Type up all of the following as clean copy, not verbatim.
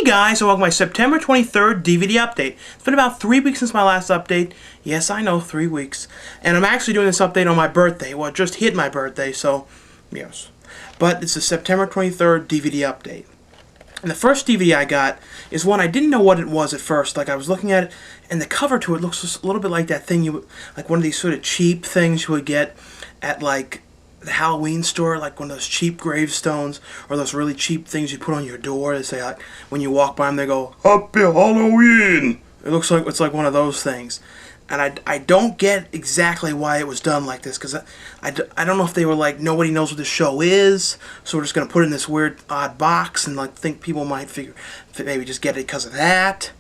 guys, and welcome to my September 23rd DVD update. It's been about 3 weeks since my last update. Yes, I know, 3 weeks. And I'm actually doing this update on my birthday. Well, it just hit my birthday, so, yes. But it's the September 23rd DVD update. And the first DVD I got is one I didn't know what it was at first. Like, I was looking at it, and the cover to it looks just a little bit like that thing you would, like one of these sort of cheap things you would get at, like, the Halloween store, like one of those cheap gravestones, or those really cheap things you put on your door. They say, like, when you walk by them, they go, "Happy Halloween!" It looks like it's like one of those things. And I don't get exactly why it was done like this, because I don't know if they were like, nobody knows what this show is, so we're just going to put it in this weird, odd box, and like think people might figure, maybe just get it because of that.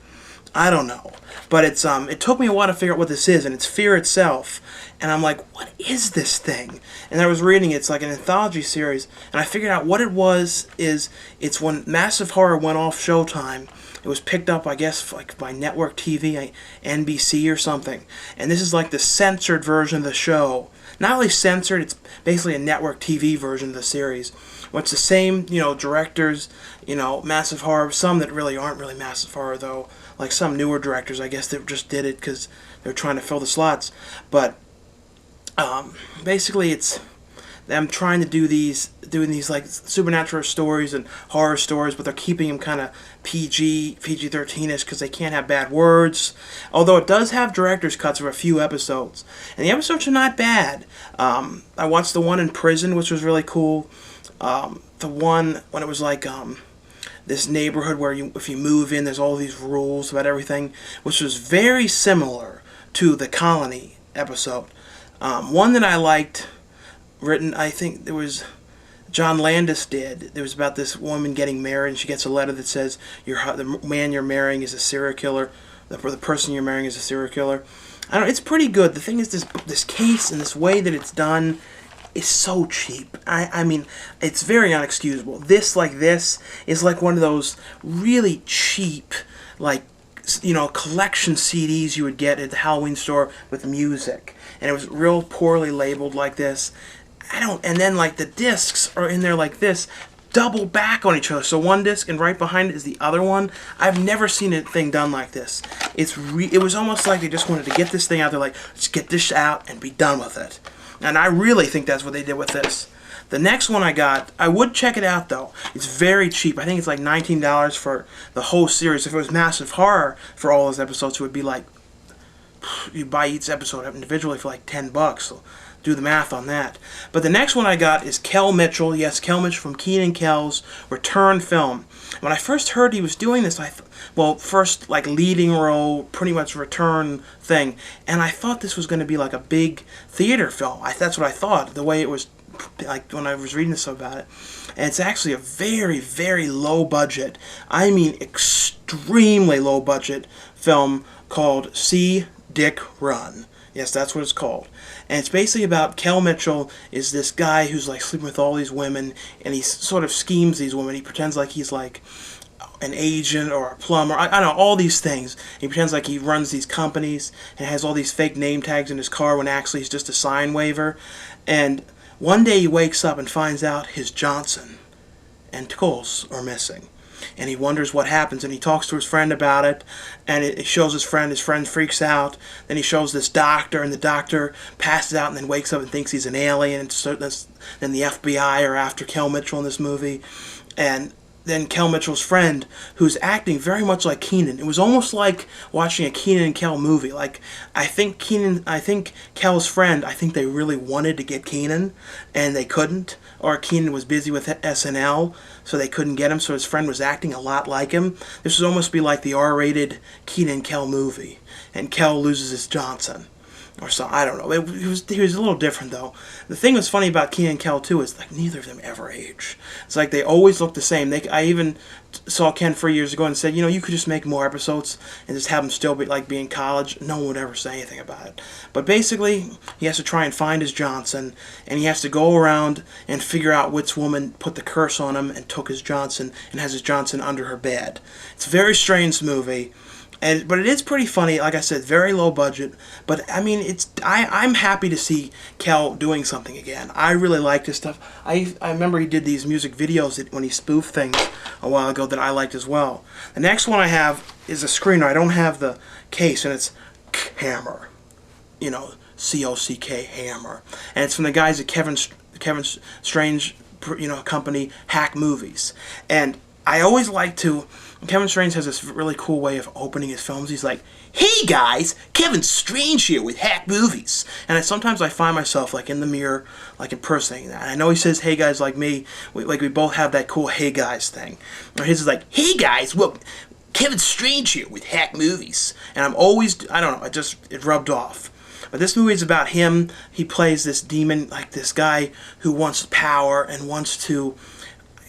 I don't know. But it's it took me a while to figure out what this is, and it's Fear itself. And I'm like, what is this thing? And I was reading it's like an anthology series, and I figured out what it was is it's when Massive Horror went off Showtime. It was picked up, I guess, like by network TV, NBC or something. And this is like the censored version of the show. Not only censored, it's basically a network TV version of the series. Well, it's the same, directors, Massive Horror. Some that really aren't really Massive Horror, though. Like some newer directors, I guess, that just did it because they're trying to fill the slots. But basically, it's them trying to doing these like supernatural stories and horror stories, but they're keeping them kind of PG-13ish because they can't have bad words. Although it does have director's cuts of a few episodes, and the episodes are not bad. I watched the one in prison, which was really cool. The one when it was like this neighborhood where if you move in, there's all these rules about everything, which was very similar to the Colony episode. One that I liked, written, I think there was John Landis did. It was about this woman getting married, and she gets a letter that says the man you're marrying is a serial killer. The person you're marrying is a serial killer. I don't. It's pretty good. The thing is, this case and this way that it's done is so cheap. I mean, it's very unexcusable. This is like one of those really cheap, like, collection CDs you would get at the Halloween store with music. And it was real poorly labeled like this. And then like the discs are in there like this, double back on each other. So one disc and right behind it is the other one. I've never seen a thing done like this. It was almost like they just wanted to get this thing out there, like, let's get this out and be done with it. And I really think that's what they did with this. The next one I got, I would check it out though. It's very cheap. I think it's like $19 for the whole series. If it was Massive Horror for all those episodes, it would be like, you buy each episode individually for like $10. So do the math on that. But the next one I got is Kel Mitchell. Yes, Kel Mitchell from Keenan Kel's return film. When I first heard he was doing this, first like leading role, pretty much return thing, and I thought this was going to be like a big theater film. That's what I thought, the way it was, like when I was reading this about it. And it's actually a very, very low budget, I mean extremely low budget film called See Dick Run. Yes, that's what it's called. And it's basically about Kel Mitchell is this guy who's like sleeping with all these women, and he sort of schemes these women. He pretends like he's like an agent or a plumber. I don't know, all these things. He pretends like he runs these companies and has all these fake name tags in his car when actually he's just a sign waiver. And one day he wakes up and finds out his Johnson and Tickles are missing. And he wonders what happens, and he talks to his friend about it, and it shows his friend freaks out. Then he shows this doctor, and the doctor passes out and then wakes up and thinks he's an alien, and so then the FBI are after Kel Mitchell in this movie. And then Kel Mitchell's friend, who's acting very much like Keenan. It was almost like watching a Keenan and Kel movie. Like, I think Kel's friend, I think they really wanted to get Keenan, and they couldn't. Or Keenan was busy with SNL, so they couldn't get him, so his friend was acting a lot like him. This would almost be like the R-rated Keenan and Kel movie, and Kel loses his Johnson. Or so, I don't know. He was a little different, though. The thing that's funny about Keenan and Kel, too, is like neither of them ever age. It's like they always look the same. I even saw Ken 3 years ago and said, you could just make more episodes and just have them still be in college. No one would ever say anything about it. But basically, he has to try and find his Johnson, and he has to go around and figure out which woman put the curse on him and took his Johnson and has his Johnson under her bed. It's a very strange movie. But it is pretty funny. Like I said, very low budget. But I mean, I'm happy to see Kel doing something again. I really like his stuff. I remember he did these music videos when he spoofed things a while ago that I liked as well. The next one I have is a screener. I don't have the case, and it's ckHammer. You know, ckHammer, and it's from the guys at Kevin Strange, company, Hack Movies. And I always like to. Kevin Strange has this really cool way of opening his films. He's like, "Hey guys, Kevin Strange here with Hack Movies." And sometimes I find myself like in the mirror, like impersonating that. And I know he says, "Hey guys," like me, we both have that cool "Hey guys" thing. Or his is like, "Hey guys, well, Kevin Strange here with Hack Movies." And I'm always, I don't know, it rubbed off. But this movie is about him. He plays this demon, like this guy who wants power and wants to,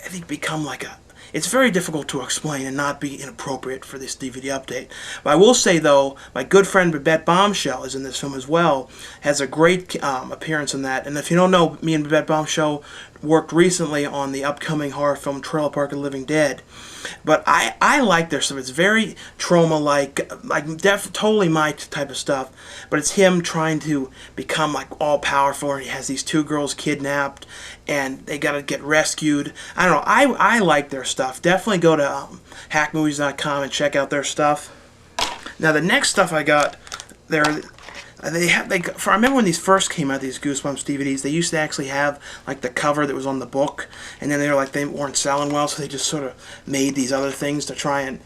I think, become like a... It's very difficult to explain and not be inappropriate for this DVD update. But I will say, though, my good friend Babette Bombshell is in this film as well. Has a great appearance in that. And if you don't know, me and Babette Bombshell worked recently on the upcoming horror film Trailer Park of the Living Dead. But I like their stuff. It's very trauma-like, totally my type of stuff. But it's him trying to become like all-powerful, and he has these two girls kidnapped, and they gotta get rescued. I don't know. I like their stuff. Definitely go to hackmovies.com and check out their stuff. Now the next stuff I got, I remember when these first came out, these Goosebumps DVDs, they used to actually have like the cover that was on the book, and then they weren't selling well, so they just sort of made these other things to try and,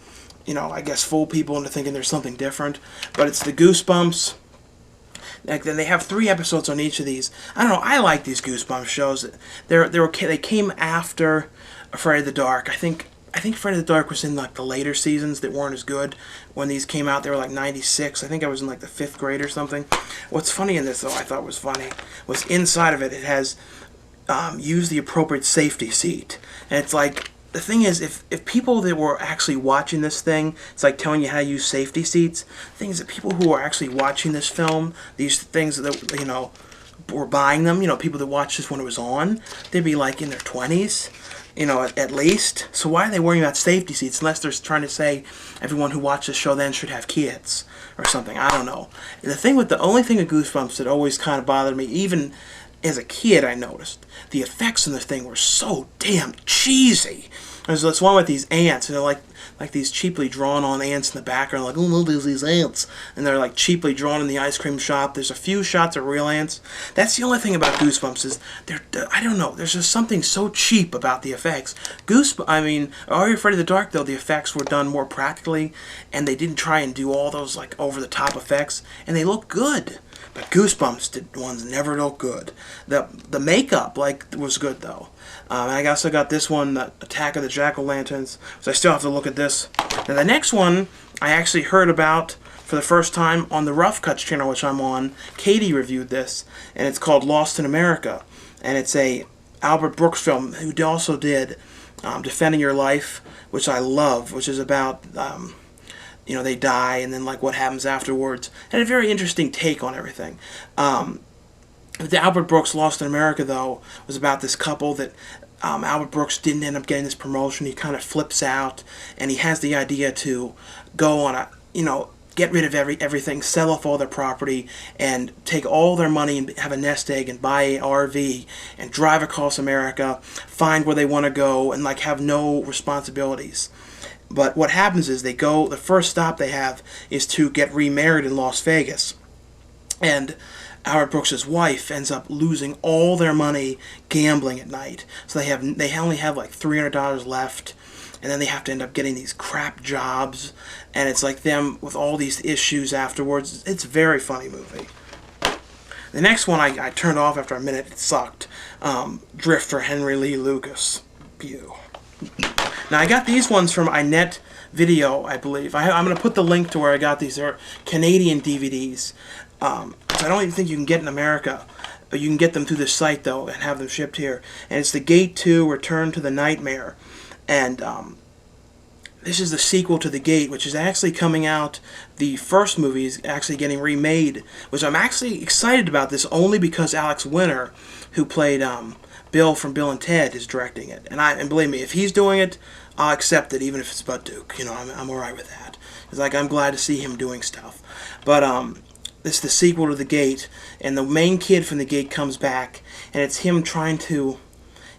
I guess fool people into thinking there's something different. But it's the Goosebumps. Like, then they have 3 episodes on each of these. I don't know. I like these Goosebumps shows. They came after Afraid of the Dark. I think Afraid of the Dark was in like the later seasons that weren't as good. When these came out, they were like 96. I think I was in like the 5th grade or something. What's funny in this, though, I thought was funny, was inside of it, it has use the appropriate safety seat. And it's like, the thing is, if people that were actually watching this thing, it's like telling you how to use safety seats. The thing is that people who are actually watching this film, these things that, were buying them, people that watched this when it was on, they'd be like in their 20s. At least. So why are they worrying about safety seats unless they're trying to say everyone who watched this show then should have kids or something? I don't know. And the only thing of Goosebumps that always kind of bothered me, even as a kid, I noticed the effects in the thing were so damn cheesy. There's this one with these ants, and they're like these cheaply drawn on ants in the background, like, oh no, there's these ants, and they're like cheaply drawn in the ice cream shop. There's a few shots of real ants. That's the only thing about Goosebumps is I don't know, there's just something so cheap about the effects. Are You Afraid of the Dark, though, the effects were done more practically, and they didn't try and do all those like over the top effects, and they look good. But Goosebumps ones never look good. The makeup was good though. And I also got this one, the Attack of the Jack-o'-lanterns. So I still have to look at this. Now the next one I actually heard about for the first time on the Rough Cuts channel, which I'm on. Katie reviewed this, and it's called Lost in America, and it's a Albert Brooks film who also did Defending Your Life, which I love, which is about they die and then like what happens afterwards, and a very interesting take on everything. The Albert Brooks Lost in America, though, was about this couple that Albert Brooks didn't end up getting this promotion. He kind of flips out, and he has the idea to go on get rid of everything, sell off all their property, and take all their money and have a nest egg and buy an RV and drive across America, find where they want to go, and like have no responsibilities. But what happens is the first stop they have is to get remarried in Las Vegas. And Albert Brooks' wife ends up losing all their money gambling at night. So they only have like $300 left, and then they have to end up getting these crap jobs, and it's like them with all these issues afterwards. It's a very funny movie. The next one I turned off after a minute. It sucked. Drifter, Henry Lee Lucas. Pew. Now I got these ones from Inet Video, I believe. I'm going to put the link to where I got these. They're Canadian DVDs. I don't even think you can get in America. But you can get them through this site, though, and have them shipped here. And it's The Gate 2, Return to the Nightmare. And this is the sequel to The Gate, which is actually coming out. The first movie is actually getting remade, which I'm actually excited about this only because Alex Winter, who played Bill from Bill and Ted, is directing it. And believe me, if he's doing it, I'll accept it, even if it's Bud Duke. You know, I'm alright with that. It's like, I'm glad to see him doing stuff. But, this is the sequel to The Gate, and the main kid from The Gate comes back, and it's him trying to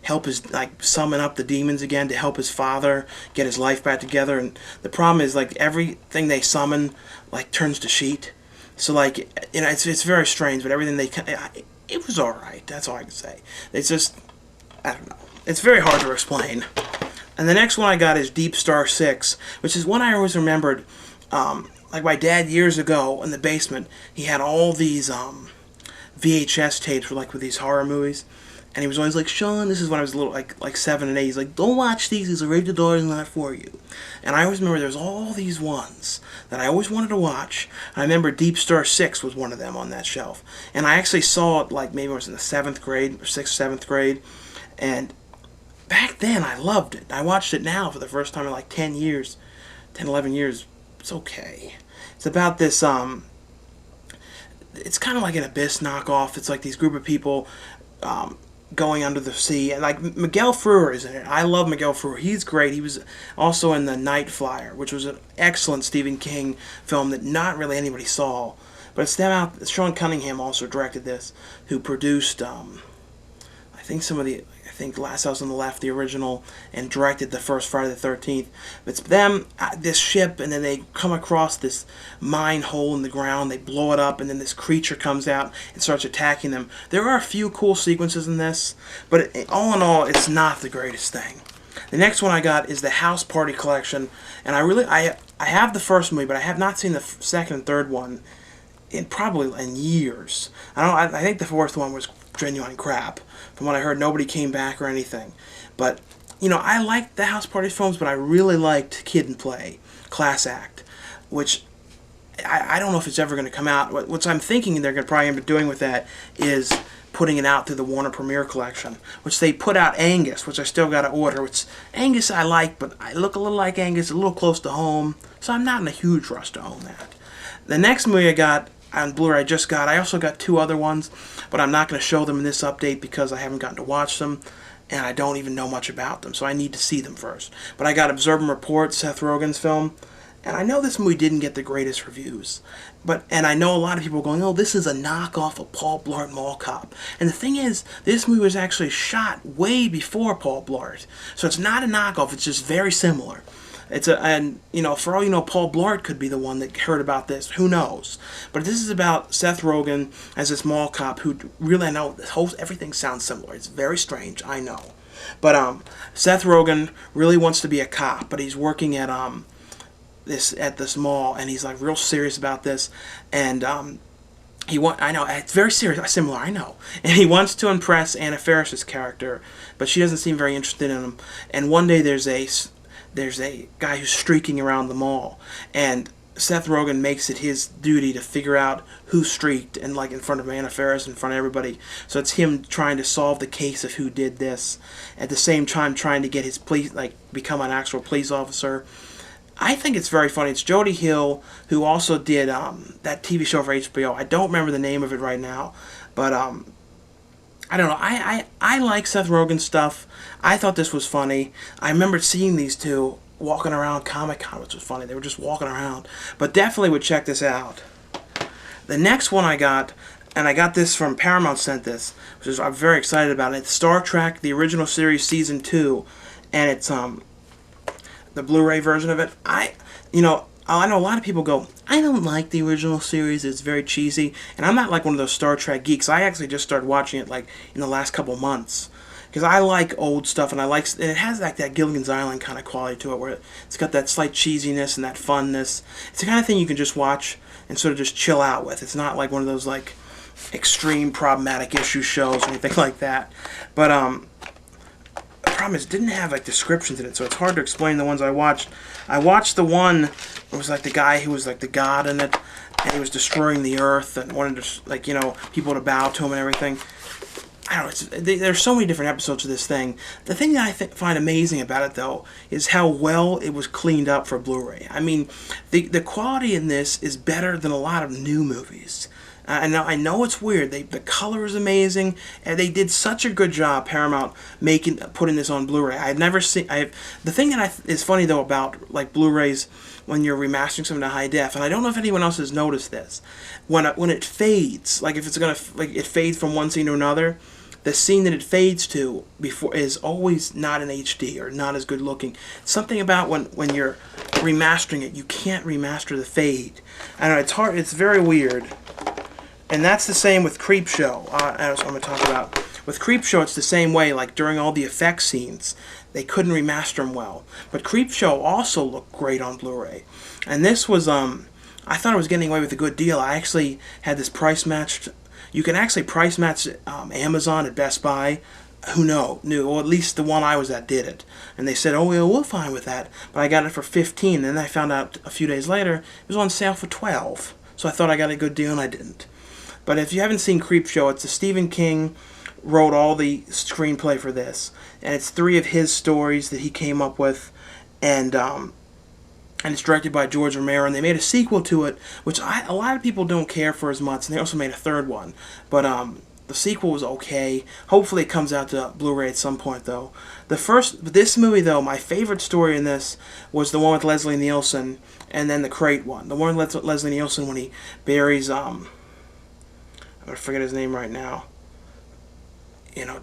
help his, like, summon up the demons again to help his father get his life back together. And the problem is, like, everything they summon, like, turns to sheet. So, like, you know, it's very strange, but everything it was alright. That's all I can say. It's just, I don't know. It's very hard to explain. And the next one I got is Deepstar Six, which is one I always remembered. Like my dad years ago in the basement, he had all these VHS tapes with these horror movies, and he was always like, "Sean, this is when I was little, like 7 and 8. He's like, don't watch these are rated R, is not for you." And I always remember there's all these ones that I always wanted to watch. I remember Deepstar Six was one of them on that shelf, and I actually saw it like maybe I was in the 7th grade or 6th, 7th grade, and back then I loved it. I watched it now for the first time in like 10 years, 10, 11 years. It's okay. It's about this, it's kind of like an Abyss knockoff. It's like these group of people going under the sea. And like Miguel Fruer is in it. I love Miguel Fruer. He's great. He was also in The Night Flyer, which was an excellent Stephen King film that not really anybody saw. But it's them out. Sean Cunningham also directed this, who produced, I think Last House on the Left, the original, and directed the first Friday the 13th. It's them, this ship, and then they come across this mine hole in the ground, they blow it up, and then this creature comes out and starts attacking them. There are a few cool sequences in this, but all in all, it's not the greatest thing. The next one I got is the House Party Collection, and I have the first movie, but I have not seen the second and third one in years. I think the fourth one was genuine crap. From what I heard, nobody came back or anything. But, you know, I liked the House Party films, but I really liked Kid and Play, Class Act, which I don't know if it's ever going to come out. What I'm thinking they're going to probably end up doing with that is putting it out through the Warner Premiere Collection, which they put out Angus, which I still got to order. Which Angus I like, but I look a little like Angus, a little close to home, so I'm not in a huge rush to own that. The next movie I got on Blu-ray I also got 2 other ones, but I'm not going to show them in this update because I haven't gotten to watch them, and I don't even know much about them, so I need to see them first. But I got Observe and Report, Seth Rogen's film, and I know this movie didn't get the greatest reviews, and I know a lot of people going, oh, this is a knockoff of Paul Blart Mall Cop. And the thing is, this movie was actually shot way before Paul Blart, so it's not a knockoff, it's just very similar. And you know, for all you know, Paul Blart could be the one that heard about this. Who knows? But this is about Seth Rogen as this mall cop who really, I know everything sounds similar. It's very strange, I know. But Seth Rogen really wants to be a cop, but he's working at this mall, and he's like real serious about this. And I know it's very serious, similar. I know, and he wants to impress Anna Faris's character, but she doesn't seem very interested in him. And one day there's a guy who's streaking around the mall, and Seth Rogen makes it his duty to figure out who streaked, and like in front of Anna Faris, in front of everybody. So it's him trying to solve the case of who did this, at the same time trying to get his become an actual police officer. I think it's very funny. It's Jody Hill, who also did that TV show for HBO. I don't remember the name of it right now, but I don't know. I like Seth Rogen's stuff. I thought this was funny. I remember seeing these two walking around Comic-Con, which was funny. They were just walking around. But definitely would check this out. The next one I got, and I got this from Paramount sent this, which is I'm very excited about it. It's Star Trek, the original series, Season 2. And it's the Blu-ray version of it. I know a lot of people go, I don't like the original series, it's very cheesy. And I'm not like one of those Star Trek geeks. I actually just started watching it like in the last couple months. Because I like old stuff, and it has like that Gilligan's Island kind of quality to it, where it's got that slight cheesiness and that funness. It's the kind of thing you can just watch and sort of just chill out with. It's not like one of those like extreme problematic issue shows or anything like that. But the problem is it didn't have like descriptions in it, so it's hard to explain the ones I watched. I watched the one it was like the guy who was like the god in it, and he was destroying the earth and wanted to people to bow to him and everything. I don't know, there's so many different episodes of this thing. The thing that I find amazing about it, though, is how well it was cleaned up for Blu-ray. I mean, the quality in this is better than a lot of new movies. I know it's weird. The color is amazing, and they did such a good job. Paramount putting this on Blu-ray. I've never seen. The thing that is funny though about like Blu-rays when you're remastering something to high def, and I don't know if anyone else has noticed this, when it fades, like if it's gonna like it fades from one scene to another, the scene that it fades to before is always not in HD or not as good looking. Something about when you're remastering it, you can't remaster the fade. I don't know, it's hard. It's very weird. And that's the same with Creepshow, as I'm going to talk about. With Creepshow, it's the same way. Like, during all the effect scenes, they couldn't remaster them well. But Creepshow also looked great on Blu-ray. And this was, I thought I was getting away with a good deal. I actually had this price matched. You can actually price match Amazon at Best Buy. Who knew? Or at least the one I was at did it. And they said, oh, yeah, we're fine with that. But I got it for $15. And then I found out a few days later, it was on sale for $12. So I thought I got a good deal, and I didn't. But if you haven't seen Creepshow, it's a Stephen King wrote all the screenplay for this, and it's 3 of his stories that he came up with, and it's directed by George Romero. And they made a sequel to it, which a lot of people don't care for as much. And they also made a 3rd one, but the sequel was okay. Hopefully, it comes out to Blu-ray at some point, though. This movie, though, my favorite story in this was the one with Leslie Nielsen, and then the Crate one. The one with Leslie Nielsen when he buries I forget his name right now.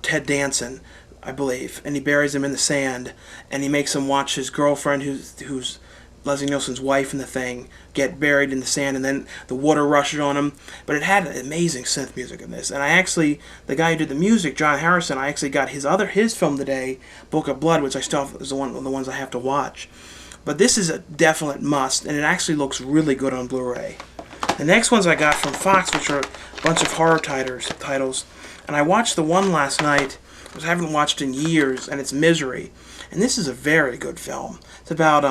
Ted Danson, I believe, and he buries him in the sand, and he makes him watch his girlfriend, who's Leslie Nielsen's wife in the thing, get buried in the sand, and then the water rushes on him. But it had amazing synth music in this, and the guy who did the music, John Harrison, I actually got his film today, Book of Blood, which I still have, is one of the ones I have to watch. But this is a definite must, and it actually looks really good on Blu-ray. The next ones I got from Fox, which are a bunch of horror titles, and I watched the one last night, which I haven't watched in years, and it's Misery. And this is a very good film. It's about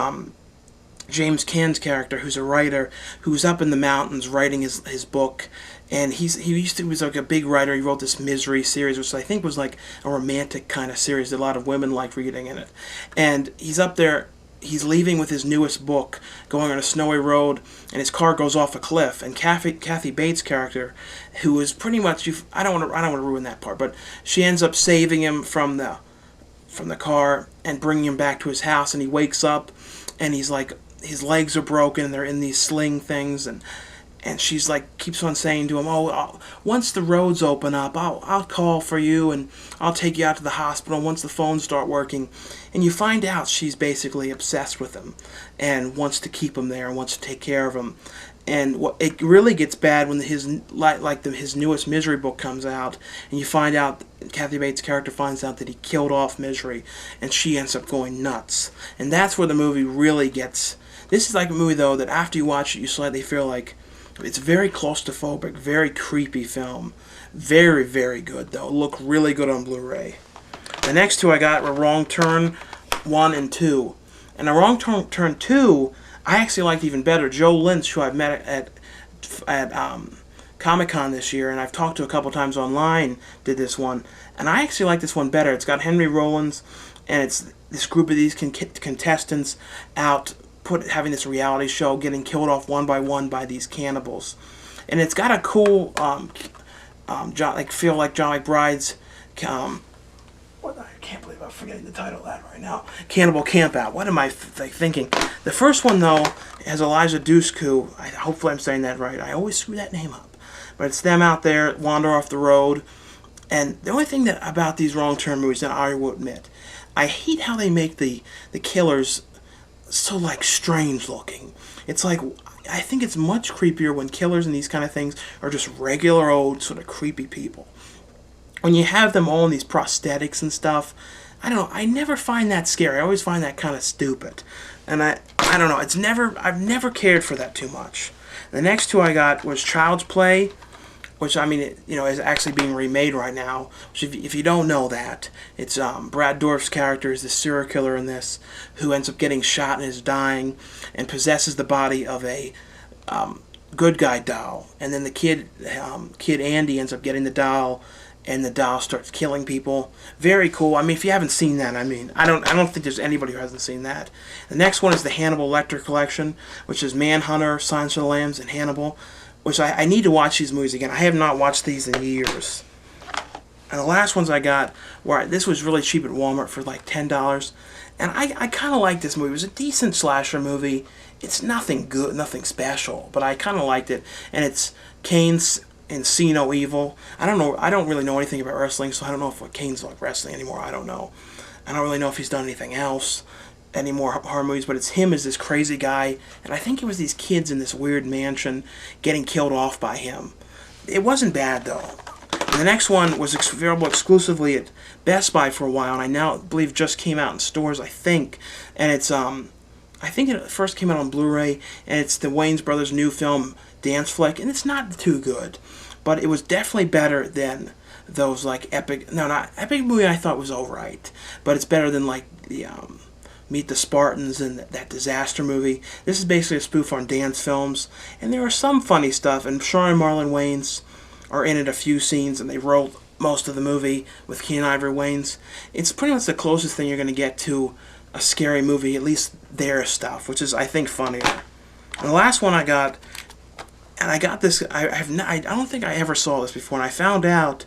James Caan's character, who's a writer, who's up in the mountains writing his book, and he was like a big writer. He wrote this Misery series, which I think was like a romantic kind of series that a lot of women liked reading in it. And he's up there. He's leaving with his newest book, going on a snowy road, and his car goes off a cliff. And Kathy Bates' character, who is pretty much, I don't want to ruin that part, but she ends up saving him from the car and bringing him back to his house. And he wakes up, and he's like, his legs are broken, and they're in these sling things, and she's like, keeps on saying to him, once the roads open up, I'll call for you, and I'll take you out to the hospital once the phones start working. And you find out she's basically obsessed with him and wants to keep him there and wants to take care of him. And it really gets bad when his newest Misery book comes out, and you find out, Kathy Bates' character finds out that he killed off Misery, and she ends up going nuts. And that's where the movie really gets. This is like a movie, though, that after you watch it, you slightly feel like it's very claustrophobic, very creepy film. Very, very good, though. Look really good on Blu-ray. The next 2 I got were Wrong Turn 1 and 2. And the Wrong Turn 2, I actually liked even better. Joe Lynch, who I've met at Comic-Con this year, and I've talked to a couple times online, did this one. And I actually like this one better. It's got Henry Rollins, and it's this group of these contestants out having this reality show, getting killed off one by one by these cannibals. And it's got a cool feel like John McBride's I can't believe I'm forgetting the title of that right now. Cannibal Campout. What am I thinking? The first one, though, has Eliza Dushku. Hopefully I'm saying that right. I always screw that name up. But it's them out there, wander off the road. And the only thing about these Wrong Turn movies that I will admit, I hate how they make the killers so, like, strange looking. It's like, I think it's much creepier when killers and these kind of things are just regular old sort of creepy people. When you have them all in these prosthetics and stuff, I don't know, I never find that scary. I always find that kind of stupid. And I don't know, I've never cared for that too much. The next 2 I got was Child's Play, which, I mean, is actually being remade right now. Which, if you don't know that, it's Brad Dourif's character is the serial killer in this, who ends up getting shot and is dying, and possesses the body of a good guy doll. And then the kid Andy ends up getting the doll, and the doll starts killing people. Very cool. I mean, if you haven't seen that, I don't think there's anybody who hasn't seen that. The next one is the Hannibal Lecter collection, which is Manhunter, Silence of the Lambs, and Hannibal. which I need to watch these movies again. I have not watched these in years. And the last ones I got were, this was really cheap at Walmart for like $10. And I kind of liked this movie. It was a decent slasher movie. It's nothing good, nothing special, but I kind of liked it. And it's Kane's and See No Evil. I don't know. I don't really know anything about wrestling, so I don't know if Kane's like wrestling anymore. I don't know. I don't really know if he's done anything else, any more horror movies, but it's him as this crazy guy. And I think it was these kids in this weird mansion getting killed off by him. It wasn't bad, though. And the next one was available exclusively at Best Buy for a while, and I now believe just came out in stores, I think. And it's, I think it first came out on Blu-ray, and it's the Wayans Brothers' new film, Dance Flick, and it's not too good. But it was definitely better than those, like, epic, no, not epic movie I thought was alright, but it's better than, like, the, Meet the Spartans and that disaster movie. This is basically a spoof on dance films, and there are some funny stuff, and Sean and Marlon Wayans are in it a few scenes, and they wrote most of the movie with Keenan Ivory Wayans. It's pretty much the closest thing you're going to get to a scary movie, at least their stuff, which is, I think, funnier. And the last one I got, and I got this, I don't think I ever saw this before, and I found out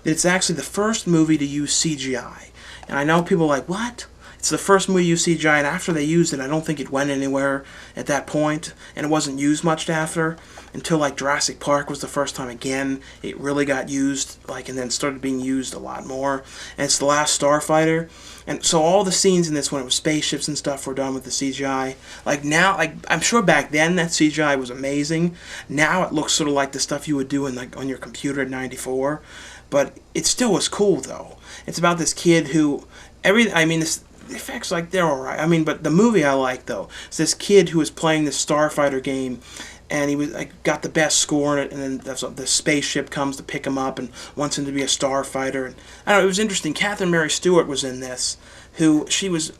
that it's actually the first movie to use CGI. And I know people are like, what? It's the first movie to use CGI, and after they used it, I don't think it went anywhere at that point, and it wasn't used much after, until like Jurassic Park was the first time again it really got used, like, and then started being used a lot more. And it's The Last Starfighter, and so all the scenes in this one, it was spaceships and stuff, were done with the CGI. Like now, like I'm sure back then that CGI was amazing. Now it looks sort of like the stuff you would do in like on your computer in '94, but it still was cool though. It's about this kid who the effects, like, they're alright. I mean, but the movie I like, though, is this kid who was playing this Starfighter game, and he was like got the best score in it, and then the spaceship comes to pick him up and wants him to be a starfighter. And I don't know, it was interesting. Catherine Mary Stewart was in this, who she was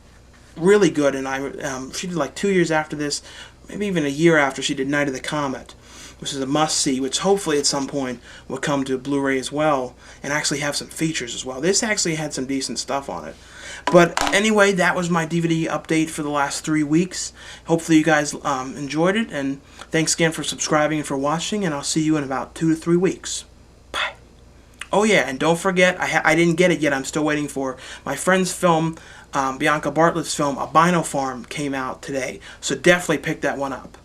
really good, and she did like 2 years after this, maybe even a year after, she did Night of the Comet, which is a must-see, which hopefully at some point will come to Blu-ray as well, and actually have some features as well. This actually had some decent stuff on it. But anyway, that was my DVD update for the last 3 weeks. Hopefully you guys enjoyed it, and thanks again for subscribing and for watching, and I'll see you in about 2 to 3 weeks. Bye. Oh yeah, and don't forget, I didn't get it yet, I'm still waiting for my friend's film, Bianca Bartlett's film, Albino Farm, came out today, so definitely pick that one up.